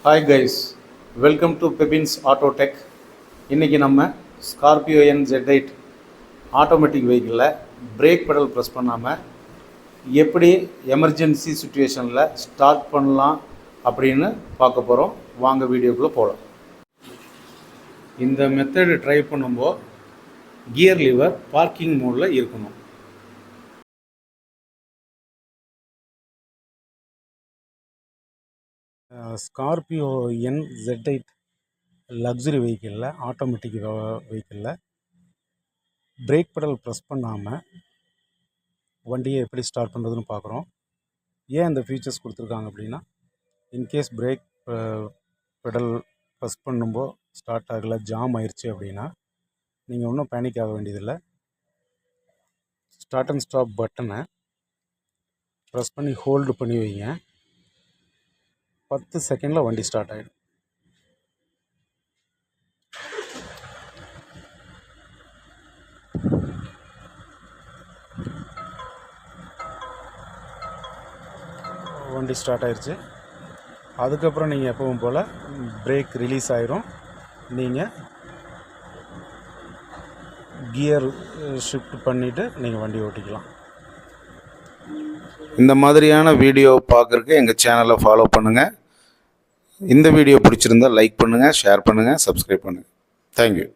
Hi guys, welcome to Bebins auto tech. இன்றைக்கி நம்ம Scorpio N Z8 automatic வெஹிக்கிளில் brake pedal press பண்ணாமல் எப்படி எமர்ஜென்சி சுச்சுவேஷனில் ஸ்டார்ட் பண்ணலாம் அப்படின்னு பார்க்க போகிறோம். வாங்க வீடியோக்குள்ளே போகலாம். இந்த மெத்தடு ட்ரை பண்ணும்போது கியர் லிவர் பார்க்கிங் மோடில் இருக்கணும். ஸ்கார்பியோ என் Z8 லக்ஸுரி வெஹிக்கிளில் ஆட்டோமேட்டிக் வெஹிக்கிளில் பிரேக் பெடல் ப்ரெஸ் பண்ணாமல் வண்டியை எப்படி ஸ்டார்ட் பண்ணுறதுன்னு பார்க்குறோம். ஏன் இந்த ஃபீச்சர்ஸ் கொடுத்துருக்காங்க அப்படின்னா, இன்கேஸ் பிரேக் பெடல் ப்ரெஸ் பண்ணும்போது ஸ்டார்ட் ஆகலை, ஜாம் ஆயிடுச்சு அப்படின்னா நீங்கள் ஒன்றும் பேனிக் ஆக வேண்டியதில்லை. ஸ்டார்ட் அண்ட் ஸ்டாப் பட்டனை ப்ரெஸ் பண்ணி ஹோல்டு பண்ணி வைங்க. 10 செகண்டில் வண்டி ஸ்டார்ட் ஆகிடும். வண்டி ஸ்டார்ட் ஆயிடுச்சு. அதுக்கப்புறம் நீங்கள் எப்பவும் போல் பிரேக் ரிலீஸ் ஆயிரும். நீங்கள் கியர் ஷிஃப்ட் பண்ணிவிட்டு நீங்கள் வண்டி ஓட்டிக்கலாம். இந்த மாதிரியான வீடியோ பார்க்குறதுக்கு எங்கள் சேனலை ஃபாலோ பண்ணுங்கள். இந்த வீடியோ பிடிச்சிருந்தால் லைக் பண்ணுங்கள், ஷேர் பண்ணுங்கள், சப்ஸ்கிரைப் பண்ணுங்கள். தேங்க்யூ.